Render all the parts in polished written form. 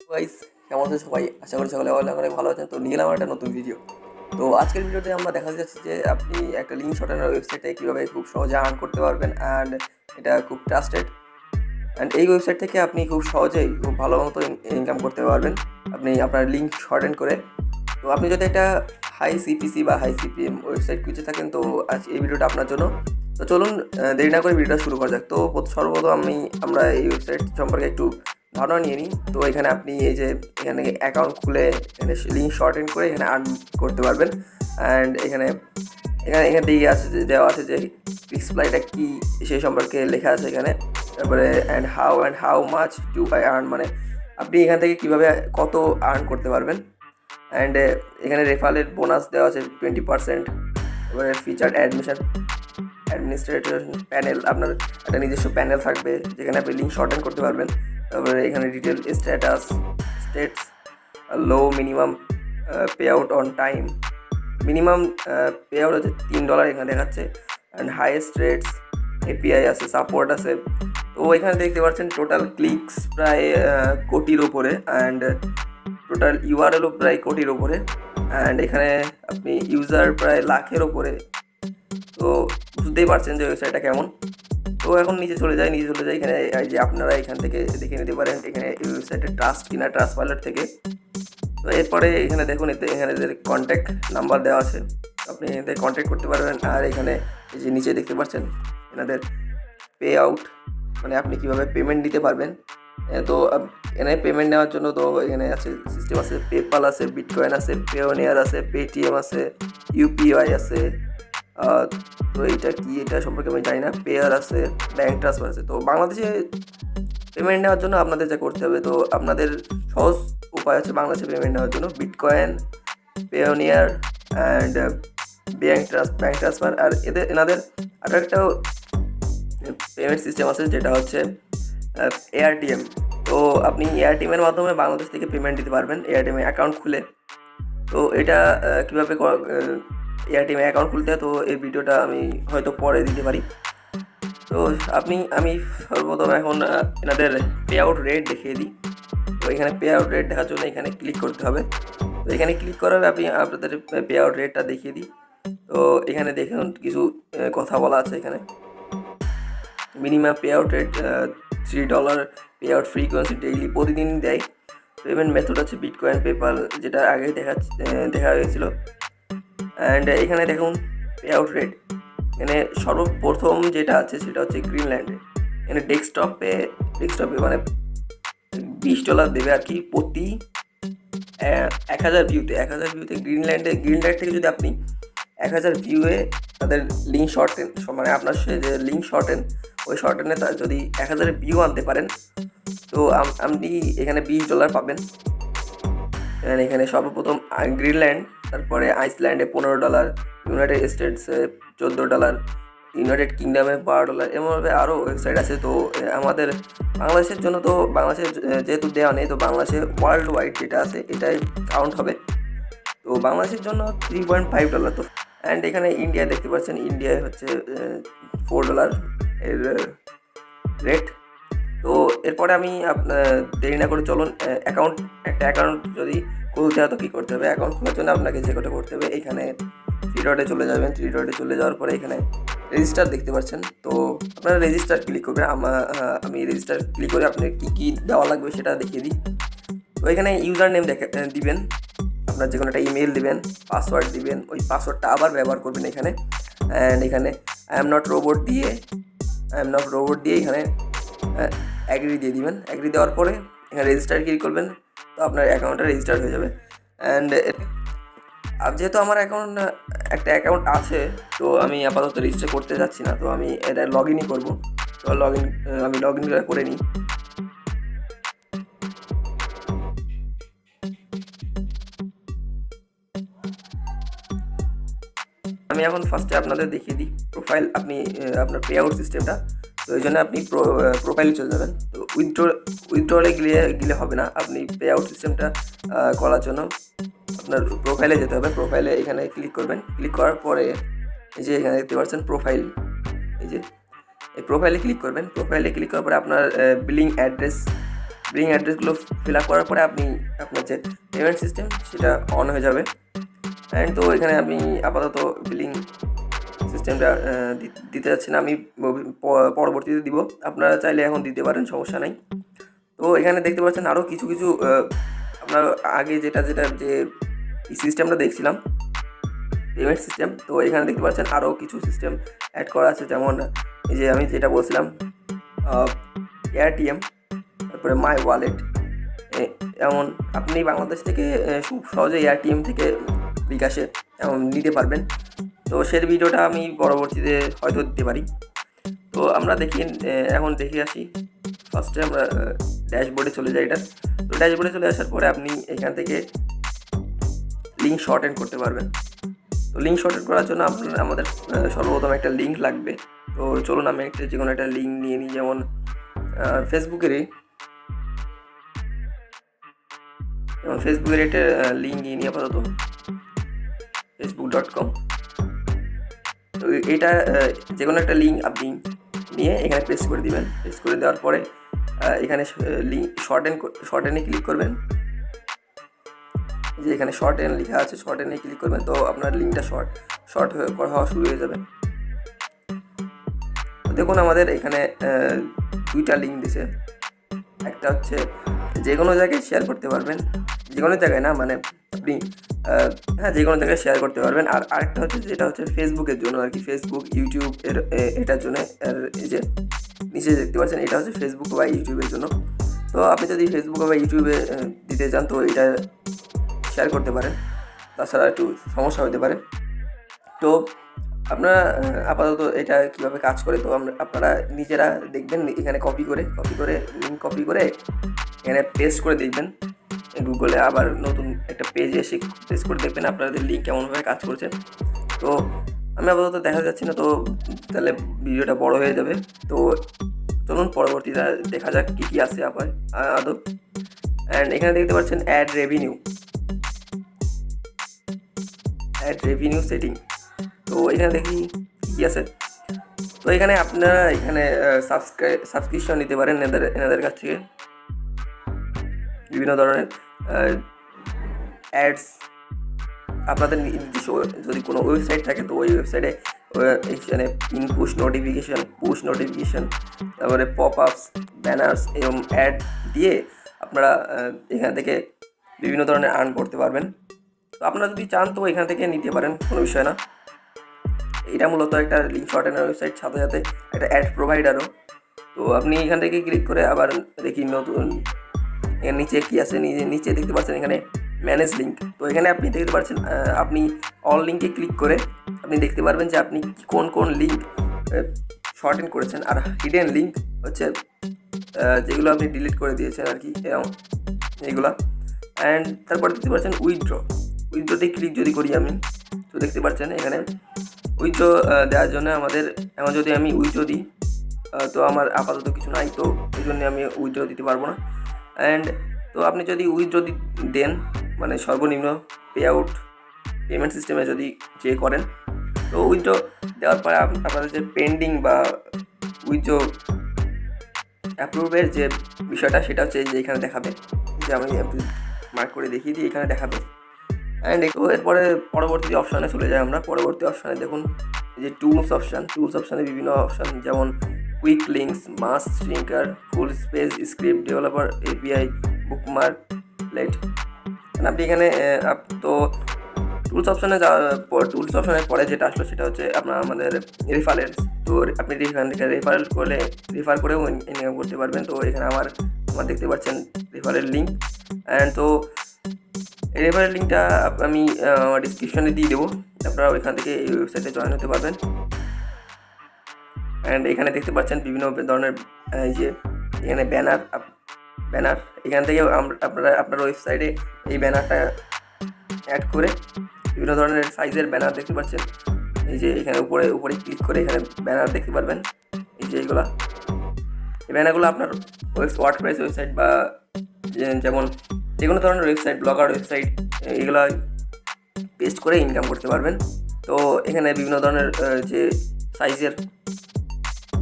Guys, কেমন আছেন সবাই? আশা করি সকলে অনেক ভালো আছেন। তো নিয়ে এলাম একটা নতুন ভিডিও। তো আজকের ভিডিওতে আমরা দেখাতে যাচ্ছি যে আপনি একটা লিঙ্ক শর্টানের ওয়েবসাইটে কীভাবে খুব সহজে আর্ন করতে পারবেন, অ্যান্ড এটা খুব ট্রাস্টেড। অ্যান্ড এই ওয়েবসাইট থেকে আপনি খুব সহজেই খুব ভালো মতো ইনকাম করতে পারবেন আপনি আপনার লিঙ্ক শর্টেন করে। তো আপনি যদি একটা হাই সিপিসি বা হাই সিপিএম ওয়েবসাইট খুঁজে থাকেন, তো আজ এই ভিডিওটা আপনার জন্য। তো চলুন দেরি না করে ভিডিওটা শুরু করা যাক। তো সর্বপ্রথম আমরা এই ওয়েবসাইট সম্পর্কে একটু ধারণা নিয়ে নিই। তো এখানে আপনি এই যে এখানে অ্যাকাউন্ট খুলে এখানে লিঙ্ক শর্টেন করে এখানে আর্ন করতে পারবেন। অ্যান্ড এখানে এখানে এখান থেকে দেওয়া আছে যে ক্লিকসফ্লাইটা কী সেই সম্পর্কে লেখা আছে এখানে। তারপরে and how much do I earn, মানে আপনি এখান থেকে কীভাবে কত আর্ন করতে পারবেন। অ্যান্ড এখানে রেফারেল বোনাস দেওয়া আছে 20%। এবারে ফিচার্ড অ্যাডমিনিস্ট্রেটর প্যানেল, আপনার একটা নিজস্ব প্যানেল থাকবে যেখানে আপনি লিঙ্ক শর্টেন করতে পারবেন। তারপরে এখানে detail states low minimum pay out on time, minimum pay out হচ্ছে $3 এখানে দেখাচ্ছে। অ্যান্ড হাইয়েস্ট রেটস, এপিআই আছে, সাপোর্ট আছে। তো এখানে দেখতে পাচ্ছেন টোটাল ক্লিকস প্রায় কোটির ওপরে, অ্যান্ড টোটাল ইউআরএলও প্রায় কোটির ওপরে, অ্যান্ড এখানে আপনি ইউজার প্রায় লাখের ওপরে। তো বুঝতেই পারছেন যে ওয়েবসাইটটা কেমন। তো এখন নিচে চলে যায় এখানে এই যে আপনারা এখান থেকে দেখে নিতে পারেন এখানে এই ওয়েবসাইটে ট্রাস্ট কিনা ট্রাস্ট পাইলট থেকে। তো এরপরে এখানে দেখুন এখানে কন্ট্যাক্ট নাম্বার দেওয়া আছে, আপনি এদের কন্ট্যাক্ট করতে পারবেন। আর এখানে এই যে নিচে দেখতে পাচ্ছেন এনাদের পে আউট, মানে আপনি কীভাবে পেমেন্ট দিতে পারবেন। তো এখানে পেমেন্ট নেওয়ার জন্য তো এখানে আছে সিস্টেম আছে, পেপাল আছে, বিটকয়েন আছে, পেওনিয়ার আছে, পেটিএম আছে, ইউপিআই আছে। তো এইটা কি, এটা সম্পর্কে আমি জানি না। পেয়ার আছে, ব্যাঙ্ক ট্রান্সফার আছে। তো বাংলাদেশে পেমেন্ট নেওয়ার জন্য আপনাদের যা করতে হবে, তো আপনাদের সহজ উপায় আছে বাংলাদেশে পেমেন্ট নেওয়ার জন্য Bitcoin, Payoneer and bank transfer. আর এনাদের আরও একটা পেমেন্ট সিস্টেম আছে যেটা হচ্ছে এআরটিএম। তো আপনি এআরটিএমের মাধ্যমে বাংলাদেশ থেকে পেমেন্ট দিতে পারবেন এআরটিএমে অ্যাকাউন্ট খুলে। তো এটা কীভাবে এআরটিএমে অ্যাকাউন্ট খুলতে হয়, তো এই ভিডিওটা আমি হয়তো পরে দিতে পারি। তো আমি সর্বপ্রথম এখন এনাদের পে আউট রেট দেখিয়ে দিই। তো এখানে পে আউট রেট দেখার জন্য এখানে ক্লিক করতে হবে। তো এখানে ক্লিক করার আপনি আপনাদের পে আউট রেটটা দেখিয়ে দিই। তো এখানে দেখুন কিছু কথা বলা আছে এখানে। Minimum pay out rate $3, pay out frequency daily, প্রতিদিন দেয়। পেমেন্ট মেথড আছে বিটকয়েন, পেপাল, যেটা আগে দেখা হয়েছিল। অ্যান্ড এখানে দেখুন পে আউট রেট, এখানে সর্বপ্রথম যেটা আছে সেটা হচ্ছে গ্রিনল্যান্ডে। এখানে ডেস্কটপে মানে $20 দেবে আর কি প্রতি 1000 ভিউতে। 1000 ভিউতে গ্রিনল্যান্ড থেকে যদি আপনি 1000 ভিউয়ে তাদের লিঙ্ক শর্টেন, মানে আপনার সে যে লিঙ্ক শর্টেন, ওই শর্টেনে যদি 1000 ভিউ আনতে পারেন, তো আপনি এখানে $20 পাবেন। এখানে সর্বপ্রথম গ্রিনল্যান্ড, তারপরে আইসল্যান্ডে $15, ইউনাইটেড স্টেটসে $14, ইউনাইটেড কিংডমে $12, এমনভাবে আরও ওয়েবসাইট আছে। তো আমাদের বাংলাদেশের জন্য, তো বাংলাদেশে যেহেতু দেওয়া নেই, তো বাংলাদেশে ওয়ার্ল্ড ওয়াইড যেটা আছে এটাই কাউন্ট হবে। তো বাংলাদেশের জন্য $3.5। তো অ্যান্ড এখানে ইন্ডিয়ায় দেখতে পাচ্ছেন, ইন্ডিয়ায় হচ্ছে $4 এর রেট। তো এরপরে আমি দেরি না করে চলুন একটা অ্যাকাউন্ট যদি খুলতে হয় তো কী করতে হবে। অ্যাকাউন্ট খোলার জন্য আপনাকে যে কটা করতে হবে, এখানে থ্রি ডটে চলে যাবেন। থ্রি ডটে চলে যাওয়ার পরে এখানে রেজিস্টার দেখতে পাচ্ছেন। তো আপনারা রেজিস্টার ক্লিক করবেন। আমি রেজিস্টার ক্লিক করে আপনার কী দেওয়া লাগবে সেটা দেখিয়ে দিই। তো এখানে ইউজার নেম দিবেন, আপনার যে কোনো একটা ইমেল দিবেন, পাসওয়ার্ড দিবেন, ওই পাসওয়ার্ডটা আবার ব্যবহার করবেন এখানে। অ্যান্ড এখানে আই এম নট রোবট দিয়ে এখানে অ্যাগ্রি দিয়ে দিবেন। অ্যাগ্রি দেওয়ার পরে এখানে রেজিস্টার ক্লিক করবেন, তো আপনার অ্যাকাউন্টটা রেজিস্টার হয়ে যাবে। অ্যান্ড যেহেতু আমার একটা অ্যাকাউন্ট আছে, তো আমি আপাতত রেজিস্টার করতে যাচ্ছি না, তো আমি এটা লগ ইনই করবো। তো আমি লগ ইন করে নিই। আমি এখন ফার্স্টে আপনাদের দেখিয়ে দিই প্রোফাইল, আপনি আপনার পে আউট সিস্টেমটা। তো এই জন্য আপনি প্রোফাইলে চলে যাবেন। তো উইথড্রলে গেলে হবে না, আপনি পে আউট সিস্টেমটা করার জন্য আপনার প্রোফাইলে যেতে হবে। প্রোফাইলে এখানে ক্লিক করবেন। ক্লিক করার পরে এই যে এখানে দেখতে পাচ্ছেন প্রোফাইল, এই যে এই প্রোফাইলে ক্লিক করবেন। প্রোফাইলে ক্লিক করার পরে আপনার বিলিং অ্যাড্রেস বিলিং অ্যাড্রেসগুলো ফিল আপ করার পরে আপনি আপনার যে পেমেন্ট সিস্টেম সেটা অন হয়ে যাবে। অ্যান্ড তো এখানে আমি আপাতত বিলিং সিস্টেমটা দিতে যাচ্ছি না, আমি পরবর্তীতে দিব। আপনারা চাইলে এখন দিতে পারেন, সমস্যা নাই। তো এখানে দেখতে পাচ্ছেন আরও কিছু কিছু আপনার আগে যেটা যে সিস্টেমটা দেখছিলাম পেমেন্ট সিস্টেম, তো এখানে দেখতে পাচ্ছেন আরও কিছু সিস্টেম অ্যাড করা আছে। যেমন এই যে আমি যেটা বলছিলাম এআরটিএম, তারপরে মাই ওয়ালেট। এমন আপনি বাংলাদেশ থেকে খুব সহজে এআরটিএম থেকে বিকাশে এমন নিতে পারবেন। তো সেই ভিডিওটা আমি পরবর্তীতে হয়তো দিতে পারি। তো আমরা দেখি এখন দেখে আসি। ফার্স্টে আমরা ড্যাশবোর্ডে চলে যাই। এটা তো ড্যাশবোর্ডে চলে আসার পরে আপনি এখান থেকে লিঙ্ক শর্ট এন্ড করতে পারবেন। তো লিঙ্ক শর্ট এন্ড করার জন্য আমাদের সর্বপ্রথম একটা লিঙ্ক লাগবে। তো চলুন আমি যে কোনো একটা লিঙ্ক নিয়ে নিই, যেমন ফেসবুকের একটা লিঙ্ক নিয়ে নিই আপাতত, facebook.com। তো এটা যে কোনো একটা লিঙ্ক আপনি নিয়ে এখানে পেস্ট করে দিবেন। পেস্ট করে দেওয়ার পরে এখানে লিঙ্ক শর্ট এন্ডে ক্লিক করবেন। যে এখানে শর্ট এন্ড লেখা আছে, শর্ট এন্ডে ক্লিক করবেন। তো আপনার লিঙ্কটা শর্ট হওয়া শুরু হয়ে যাবে। দেখুন আমাদের এখানে দুইটা লিঙ্ক দিছে। একটা হচ্ছে যে কোনো জায়গায় শেয়ার করতে পারবেন, যে কোনো জায়গায় না, মানে আপনি হ্যাঁ যে কোনো জায়গায় শেয়ার করতে পারবেন। আর আরেকটা হচ্ছে যেটা হচ্ছে ফেসবুকের জন্য আর কি, ফেসবুক ইউটিউব এটার জন্য। আর এই যে নিচে দেখতে পাচ্ছেন এটা হচ্ছে ফেসবুক বা ইউটিউবের জন্য। তো আপনি যদি ফেসবুক বা ইউটিউবে দিতে চান তো এটা শেয়ার করতে পারেন, তাছাড়া একটু সমস্যা হতে পারে। তো আপনারা আপাতত এটা কীভাবে কাজ করে তো আপনারা নিজেরা দেখবেন। এখানে কপি করে লিঙ্ক কপি করে এখানে পেস্ট করে দেখবেন গুগলে, আবার নতুন একটা পেজে এসে পেস্ট করে দেখবেন আপনাদের লিঙ্ক কেমনভাবে কাজ করছে। তো আমি আপাতত দেখা যাচ্ছি না, তো তাহলে ভিডিওটা বড় হয়ে যাবে। তো চলুন পরবর্তীটা দেখা যাক কী কী আছে আদৌ। অ্যান্ড এখানে দেখতে পাচ্ছেন অ্যাড রেভিনিউ সেটিং। তো এখানে দেখি কী আছে। তো এখানে আপনারা এখানে সাবস্ক্রিপশন নিতে পারেন এনাদের কাছ থেকে, বিভিন্ন ধরনের অ্যাডস। আপনাদের নিজস্ব যদি কোনো ওয়েবসাইট থাকে তো ওই ওয়েবসাইটে এখানে পুশ নোটিফিকেশন, তারপরে পপ আপস, ব্যানার্স এবং অ্যাড দিয়ে আপনারা এখান থেকে বিভিন্ন ধরনের আর্ন করতে পারবেন। তো আপনারা যদি চান তো এখান থেকে নিতে পারেন, কোনো বিষয় না। এটা মূলত একটা লিঙ্ক শর্ট এন্ড ওয়েবসাইট, সাথে সাথে একটা অ্যাড প্রোভাইডারও। তো আপনি এখান থেকে ক্লিক করে আবার দেখি নতুন এর নিচে কী আছে। নিচে দেখতে পাচ্ছেন এখানে ম্যানেজ লিঙ্ক। তো এখানে আপনি দেখতে পাচ্ছেন আপনি অল লিঙ্কে ক্লিক করে আপনি দেখতে পারবেন যে আপনি কোন লিঙ্ক শর্ট এন্ড করেছেন। আর হিডেন লিঙ্ক হচ্ছে যেগুলো আপনি ডিলিট করে দিয়েছেন আর কি, এইগুলা। অ্যান্ড তারপর দেখতে পাচ্ছেন উইথড্রোতে ক্লিক যদি করি আমি, তো দেখতে পাচ্ছেন এখানে উইথড্রো দেওয়ার জন্য এখন যদি আমি উইথড্রো দিই তো আমার আপাতত কিছু নাই, তো এই জন্য আমি উইথড্রো দিতে পারবো না। অ্যান্ড তো আপনি যদি উইথড্রো দেন, মানে সর্বনিম্ন পেমেন্ট সিস্টেমে যদি করেন, তো উইথড্রো দেওয়ার পরে আপনাদের যে পেন্ডিং বা উইথড্রো অ্যাপ্রুভের যে বিষয়টা সেটা হচ্ছে যে এখানে দেখাবে, যে আমি মার্ক করে দেখিয়ে দিই, এখানে দেখাবে। অ্যান্ড এরপরে পরবর্তী অপশানে চলে যাই আমরা। পরবর্তী অপশানে দেখুন এই যে টুলস অপশানে বিভিন্ন অপশান, যেমন quick links, mass shrinker, full space, script developer, API, bookmarklet. আপনি এখানে তো টুলস অপশানের পরে যেটা আসলো সেটা হচ্ছে আমাদের রেফারেন্স। তো আপনি এখান থেকে রেফার করেও ইনকাম করতে পারবেন। তো এখানে আমার দেখতে পাচ্ছেন রেফারেল লিঙ্ক। অ্যান্ড তো এই রেফারেল লিঙ্কটা আমি আমার ডিসক্রিপশনে দিয়ে দেবো, আপনারা ওইখান থেকে এই ওয়েবসাইটে জয়েন হতে পারবেন। অ্যান্ড এখানে দেখতে পাচ্ছেন বিভিন্ন ধরনের এই যে এখানে ব্যানার, এখান থেকে আপনার ওয়েবসাইটে এই ব্যানারটা অ্যাড করে বিভিন্ন ধরনের সাইজের ব্যানার দেখতে পাচ্ছেন। এই যে এখানে উপরে ক্লিক করে এখানে ব্যানার দেখতে পারবেন। এই যে এই ব্যানারগুলো আপনার ওয়ার্ডপ্রেস ওয়েবসাইট বা যেমন যে কোনো ধরনের ওয়েবসাইট, ব্লগার ওয়েবসাইট, এগুলো পেস্ট করে ইনকাম করতে পারবেন। তো এখানে বিভিন্ন ধরনের যে সাইজের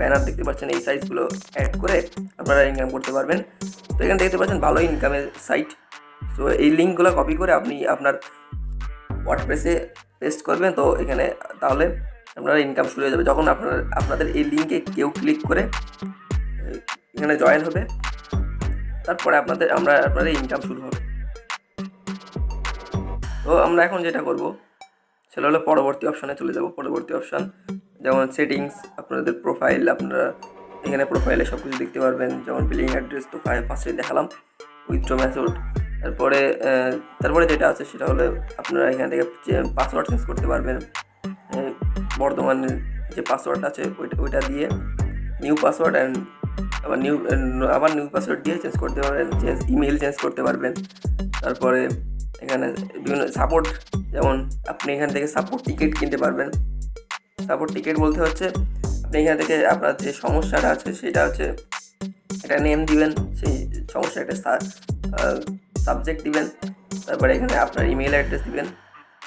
ব্যানার দেখতে পাচ্ছেন, এই সাইজগুলো অ্যাড করে আপনারা ইনকাম করতে পারবেন। তো এখানে দেখতে পাচ্ছেন ভালো ইনকামের সাইট। সো এই লিঙ্কগুলো কপি করে আপনি আপনার ওয়ার্ডপ্রেসে পেস্ট করবেন, তো এখানে তাহলে আপনারা ইনকাম শুরু হয়ে যাবে। যখন আপনাদের এই লিঙ্কে কেউ ক্লিক করে এখানে জয়েন হবে, তারপরে আপনাদের ইনকাম শুরু হবে। তো আমরা এখন যেটা করব সেটা হলো পরবর্তী অপশানে চলে যাব। পরবর্তী অপশান যেমন সেটিংস, আপনাদের প্রোফাইল, আপনারা এখানে প্রোফাইলে সব কিছু দেখতে পারবেন, যেমন বিলিং অ্যাড্রেস তো ফার্স্টে দেখালাম, উইথড্র মেথড। তারপরে যেটা আছে সেটা হলো আপনারা এখান থেকে পাসওয়ার্ড চেঞ্জ করতে পারবেন। বর্তমানে যে পাসওয়ার্ড আছে ওইটা দিয়ে নিউ পাসওয়ার্ড অ্যান্ড আবার নিউ পাসওয়ার্ড দিয়ে চেঞ্জ করতে পারবেন, ইমেল চেঞ্জ করতে পারবেন। তারপরে এখানে বিভিন্ন সাপোর্ট, যেমন আপনি এখান থেকে সাপোর্ট টিকিট কিনতে পারবেন। সাপোর্ট টিকিট বলতে হচ্ছে আপনি এখান থেকে আপনার যে সমস্যাটা আছে সেটা হচ্ছে একটা নেম দিবেন, সেই সমস্যা একটা সাবজেক্ট দিবেন, তারপরে এখানে আপনার ইমেল অ্যাড্রেস দিবেন,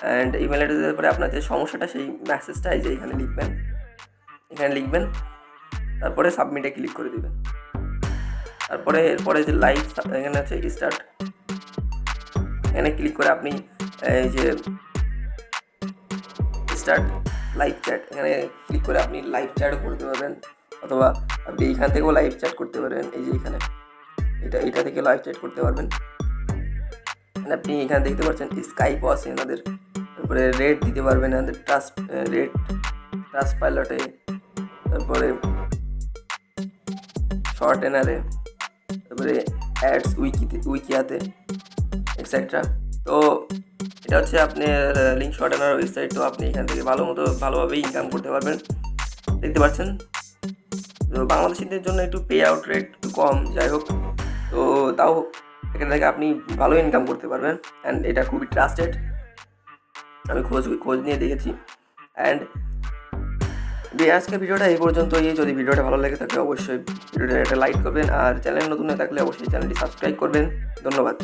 অ্যান্ড ইমেল অ্যাড্রেস দেওয়ার পরে আপনার যে সমস্যাটা সেই মেসেজটা এই যে এখানে লিখবেন, তারপরে সাবমিটে ক্লিক করে দিবেন। তারপরে এরপরে যে লাইভ এখানে আছে স্টার্ট, এখানে ক্লিক করে আপনি এই যে স্টার্ট লাইভ চ্যাট, এখানে ক্লিক করে আপনি লাইভ চ্যাটও করতে পারবেন, অথবা আপনি এখান থেকেও লাইভ চ্যাট করতে পারবেন। এই যে এখানে এটা থেকে লাইভ চ্যাট করতে পারবেন। আপনি এখানে দেখতে পাচ্ছেন স্কাইপও আছে এনাদের। তারপরে রেট দিতে পারবেন এনাদের ট্রাস্ট পাইলটে, তারপরে শর্ট এনারে, তারপরে অ্যাডস উইকিয়াতে এক্সেট্রা। তো এটা হচ্ছে আপনার লিঙ্ক শর্ট এনার ওয়েবসাইট। তো আপনি এখান থেকে ভালোভাবেই ইনকাম করতে পারবেন, দেখতে পাচ্ছেন। তো বাংলাদেশিদের জন্য একটু পে আউট রেট একটু কম, যাই হোক, তো তাও এখান থেকে আপনি ভালো ইনকাম করতে পারবেন। অ্যান্ড এটা খুবই ট্রাস্টেড, আমি খোঁজ নিয়ে দেখেছি। অ্যান্ড আজকে ভিডিওটা এই পর্যন্তই। যদি ভিডিওটা ভালো লেগে থাকে অবশ্যই ভিডিওটা একটা লাইক করবেন, আর চ্যানেল নতুন হয়ে থাকলে অবশ্যই চ্যানেলটি সাবস্ক্রাইব করবেন। ধন্যবাদ।